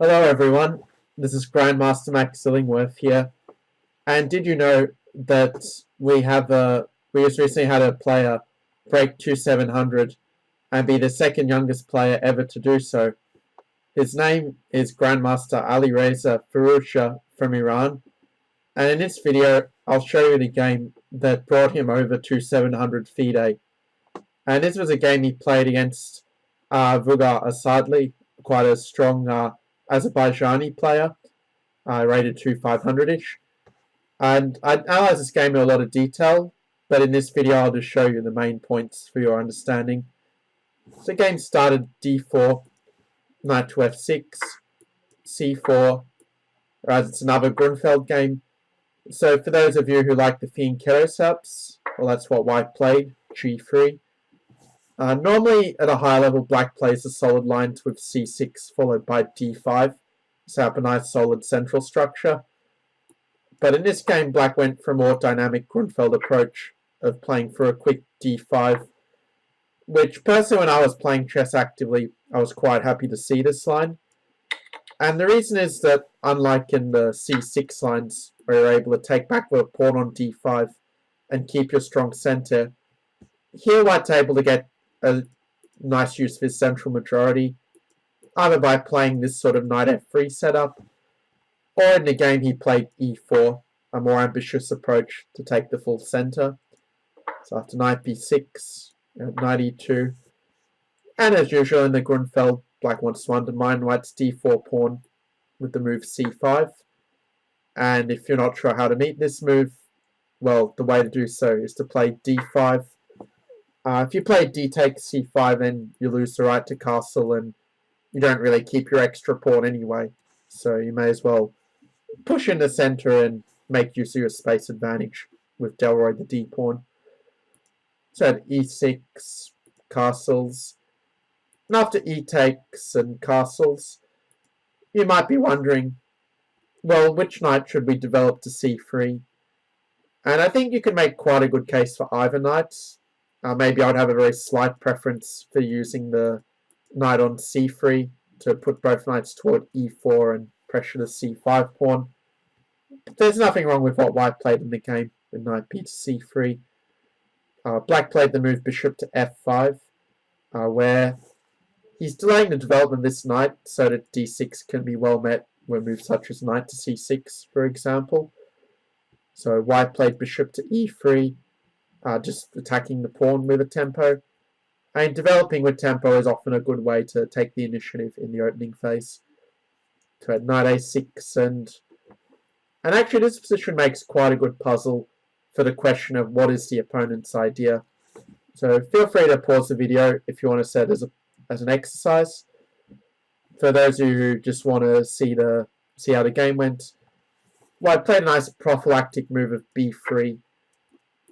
Hello everyone, this is Grandmaster Max Illingworth here. And did you know that we just recently had a player break 2700 and be the second youngest player ever to do so? His name is Grandmaster Alireza Firouzja from Iran, and in this video I'll show you the game that brought him over 2700 FIDE. And this was a game he played against Vugar Asadli, quite a strong Azerbaijani player, rated 2500-ish. And I analysed this game in a lot of detail, but in this video I'll just show you the main points for your understanding. So the game started d4, knight to f6, c4, as it's another Grunfeld game. So for those of you who like the FIDE setups, well, that's what white played, g3. Normally at a high level, black plays the solid lines with c6 followed by d5, set up a nice solid central structure. But in this game, black went for a more dynamic Grunfeld approach of playing for a quick d5, which personally when I was playing chess actively, I was quite happy to see this line. And the reason is that unlike in the c6 lines, where you're able to take back with a pawn on d5 and keep your strong center, here white's able to get a nice use of his central majority, either by playing this sort of knight f3 setup, or in the game he played e4, a more ambitious approach to take the full center. So after knight b6, knight e2, and as usual in the Grunfeld, black wants to undermine white's d4 pawn with the move c5. And if you're not sure how to meet this move, well, the way to do so is to play d5. If you play d takes c5, then you lose the right to castle, and you don't really keep your extra pawn anyway. So you may as well push in the center and make use of your space advantage with Delroy the d pawn. So at e6, castles. And after e takes and castles, you might be wondering, well, which knight should we develop to c3? And I think you can make quite a good case for either knight. Maybe I'd have a very slight preference for using the knight on c3 to put both knights toward e4 and pressure the c5 pawn. But there's nothing wrong with what white played in the game with knight b to c3. Black played the move bishop to f5, where he's delaying the development of this knight so that d6 can be well met with moves such as knight to c6, for example. So white played bishop to e3, just attacking the pawn with a tempo. And developing with tempo is often a good way to take the initiative in the opening phase. So at knight a6, and actually this position makes quite a good puzzle for the question of what is the opponent's idea. So feel free to pause the video if you want to set it as an exercise. For those of you who just want to see how the game went, white played a nice prophylactic move of b3,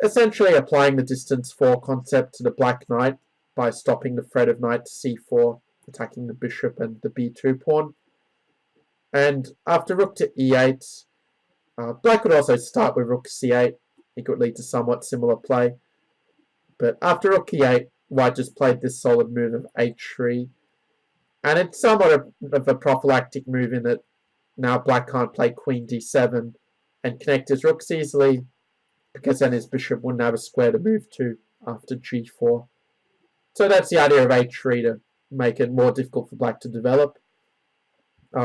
essentially applying the distance 4 concept to the black knight by stopping the threat of knight to c4, attacking the bishop and the b2 pawn. And after rook to e8, black could also start with rook c8. It could lead to somewhat similar play. But after rook e8, white just played this solid move of h3. And it's somewhat of a prophylactic move in that now black can't play queen d7 and connect his rooks easily, because then his bishop wouldn't have a square to move to after g4. So that's the idea of h3, to make it more difficult for black to develop.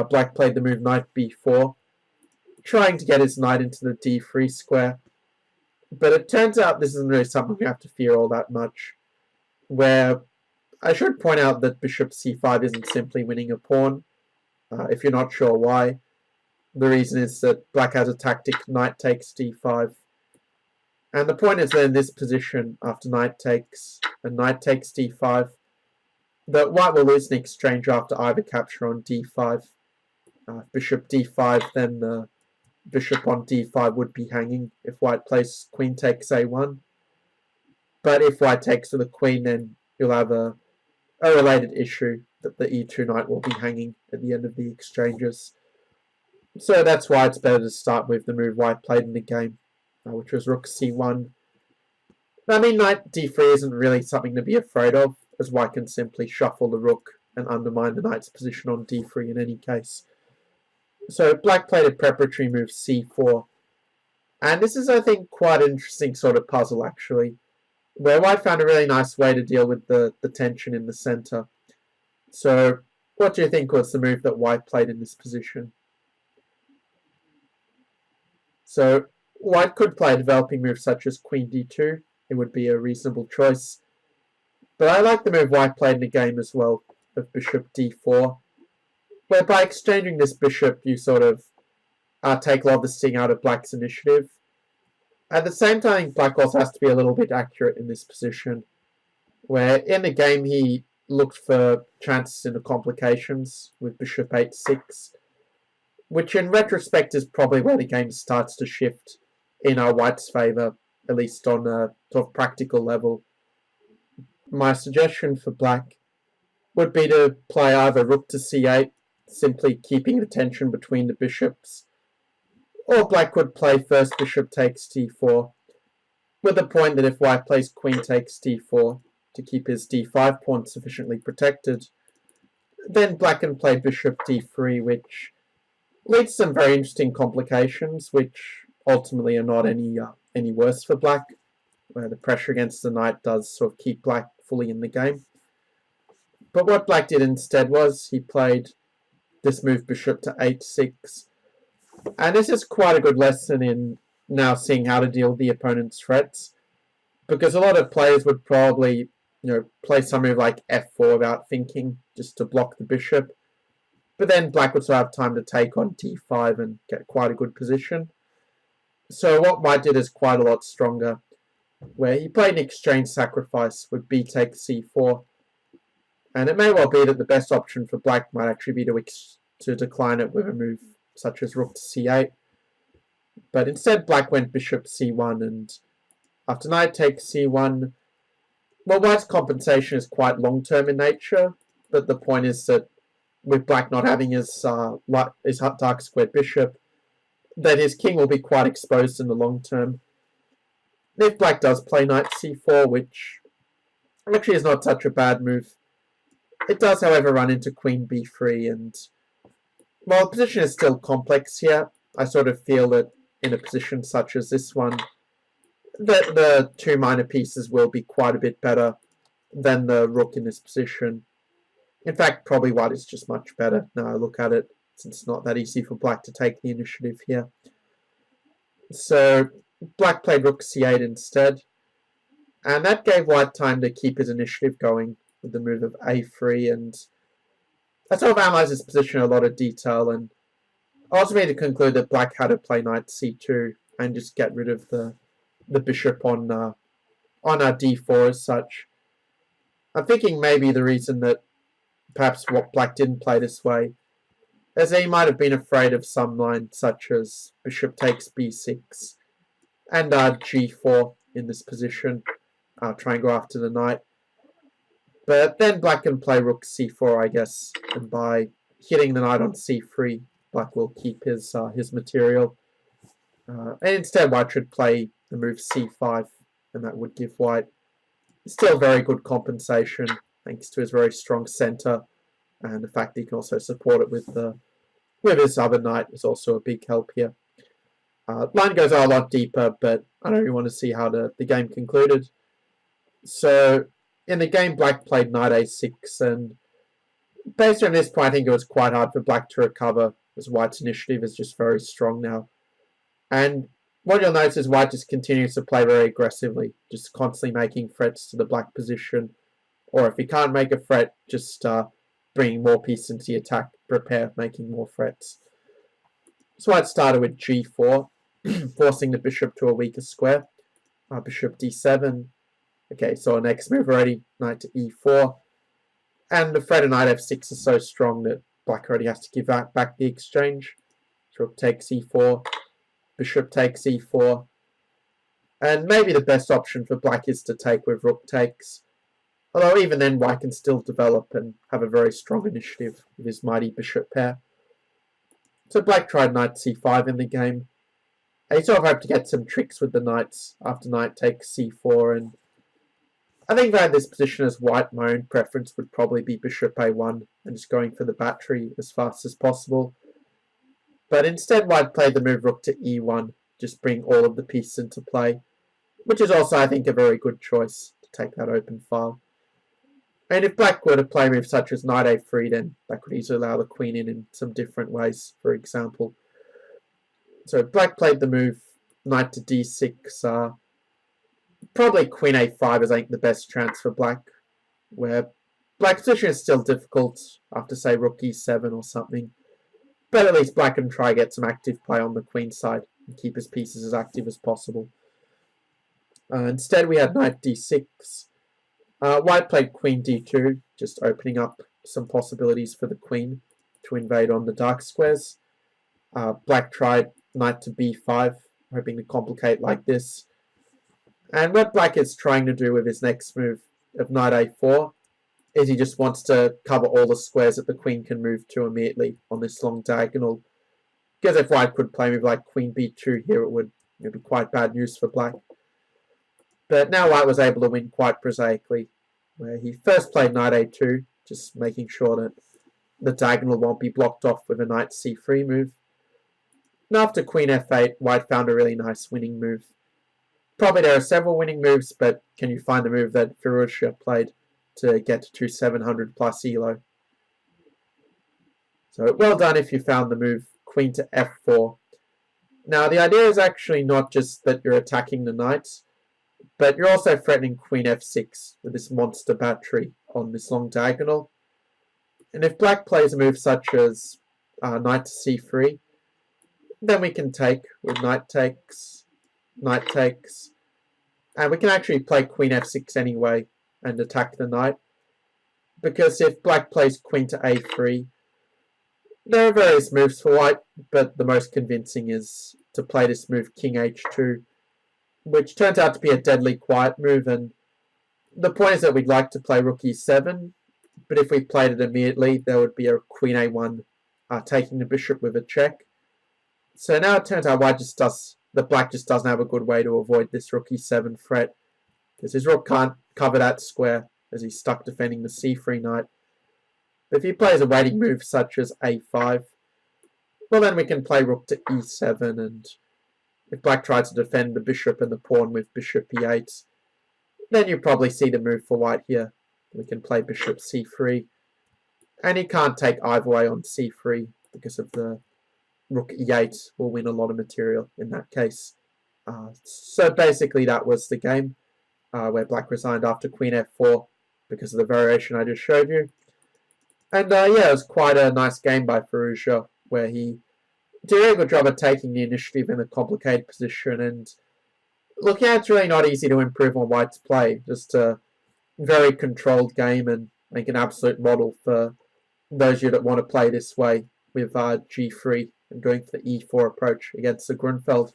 Black played the move knight b4, trying to get his knight into the d3 square. But it turns out this isn't really something you have to fear all that much. Where I should point out that bishop c5 isn't simply winning a pawn. If you're not sure why, the reason is that black has a tactic knight takes d5. And the point is that in this position, after knight takes and knight takes d5, that white will lose an exchange after either capture on d5. Bishop d5, then the bishop on d5 would be hanging if white plays queen takes a1. But if white takes with the queen, then you'll have a related issue that the e2 knight will be hanging at the end of the exchanges. So that's why it's better to start with the move white played in the game, which was rook c1. I mean, knight d3 isn't really something to be afraid of, as white can simply shuffle the rook and undermine the knight's position on d3 in any case. So black played a preparatory move c4. And this is, I think, quite an interesting sort of puzzle, actually, where white found a really nice way to deal with the tension in the center. So what do you think was the move that white played in this position? So white could play a developing move such as queen d2. It would be a reasonable choice. But I like the move white played in the game as well, of bishop d4, where by exchanging this bishop, you sort of take a lot of the sting out of black's initiative. At the same time, black also has to be a little bit accurate in this position, where in the game he looked for chances in the complications with bishop h6, which in retrospect is probably where the game starts to shift in our white's favour, at least on a sort of practical level. My suggestion for black would be to play either rook to c8, simply keeping the tension between the bishops, or black would play first bishop takes d4, with the point that if white plays queen takes d4 to keep his d5 pawn sufficiently protected, then black can play bishop d3, which leads to some very interesting complications, which ultimately are not any worse for black, where the pressure against the knight does sort of keep black fully in the game. But what black did instead was he played this move bishop to h6, and this is quite a good lesson in now seeing how to deal with the opponent's threats, because a lot of players would probably play some move like f4 without thinking, just to block the bishop. But then black would still have time to take on d5 and get quite a good position. So what white did is quite a lot stronger, where he played an exchange sacrifice with b takes c4. And it may well be that the best option for black might actually be to decline it with a move such as rook to c8. But instead black went bishop c1, and after knight takes c1, well, white's compensation is quite long-term in nature, but the point is that with black not having his dark squared bishop, that his king will be quite exposed in the long term. If black does play knight c4, which actually is not such a bad move, it does, however, run into queen b3, and while the position is still complex here, I sort of feel that in a position such as this one, that the two minor pieces will be quite a bit better than the rook in this position. In fact, probably white is just much better now I look at it, since it's not that easy for black to take the initiative here. So black played rook c8 instead, and that gave white time to keep his initiative going with the move of a3, and I sort of analysed this position in a lot of detail, and ultimately to conclude that black had to play knight c2 and just get rid of the bishop on our d4 as such. I'm thinking maybe the reason that perhaps what black didn't play this way is that he might have been afraid of some line such as bishop takes b6 and g4 in this position, try and go after the knight. But then black can play rook c4, I guess, and by hitting the knight on c3, black will keep his material. And instead white should play the move c5, and that would give white still very good compensation, thanks to his very strong center, and the fact that he can also support it with his other knight is also a big help here. Line goes a lot deeper, but I don't really want to see how the game concluded. So in the game, black played knight a6, and based on this point, I think it was quite hard for black to recover, as white's initiative is just very strong now. And what you'll notice is white just continues to play very aggressively, just constantly making threats to the black position, or if he can't make a threat, just bringing more pieces into the attack, prepare, making more threats. So white started with g4, forcing the bishop to a weaker square. Bishop d7. Okay, so our next move already, knight to e4. And the threat of knight f6 is so strong that black already has to give back the exchange. So rook takes e4, bishop takes e4. And maybe the best option for black is to take with rook takes. Although even then, white can still develop and have a very strong initiative with his mighty bishop pair. So black tried knight c5 in the game. And he sort of hoped to get some tricks with the knights after knight takes c4, and I think that in this position as white, my own preference would probably be bishop a1 and just going for the battery as fast as possible. But instead white played the move rook to e1, just bring all of the pieces into play, which is also, I think, a very good choice to take that open file. And if black were to play moves such as knight a3, then that could easily allow the queen in some different ways, for example. So black played the move knight to d6. Probably queen a5 is, I think, the best chance for black, where black's position is still difficult after, say, rook e7 or something. But at least black can try to get some active play on the queen side and keep his pieces as active as possible. Instead, we had knight d6. White played queen d2, just opening up some possibilities for the queen to invade on the dark squares. Black tried knight to b5, hoping to complicate like this. And what black is trying to do with his next move of knight a4 is he just wants to cover all the squares that the queen can move to immediately on this long diagonal. Because if white could play a move like queen b2 here, it would be quite bad news for black. But now white was able to win quite prosaically, where he first played knight a2, just making sure that the diagonal won't be blocked off with a knight c3 move. And after queen f8, white found a really nice winning move. Probably there are several winning moves, but can you find the move that Firouzja played to get to 700 plus elo? So well done if you found the move queen to f4. Now the idea is actually not just that you're attacking the knight, but you're also threatening queen f6 with this monster battery on this long diagonal. And if black plays a move such as knight to c3, then we can take with knight takes, and we can actually play queen f6 anyway and attack the knight. Because if black plays queen to a3, there are various moves for white, but the most convincing is to play this move king h2, which turns out to be a deadly quiet move. And the point is that we'd like to play rook e7, but if we played it immediately, there would be a queen a1 taking the bishop with a check. So now it turns out black just doesn't have a good way to avoid this rook e7 threat, because his rook can't cover that square as he's stuck defending the c3 knight. But if he plays a waiting move such as a5, well then we can play rook to e7, and if black tries to defend the bishop and the pawn with bishop e8, then you probably see the move for white here. We can play bishop c3, and he can't take either way on c3 because of the rook e8 will win a lot of material in that case. So basically that was the game, where black resigned after queen f4 because of the variation I just showed you. And yeah, it was quite a nice game by Firouzja, where he did a really good job of taking the initiative in a complicated position. And look, yeah, it's really not easy to improve on white's play. Just a very controlled game, and make an absolute model for those of you that want to play this way with g3 and going for the e4 approach against the Grunfeld.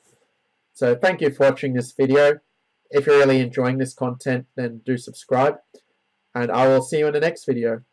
So thank you for watching this video. If you're really enjoying this content, then do subscribe, and I will see you in the next video.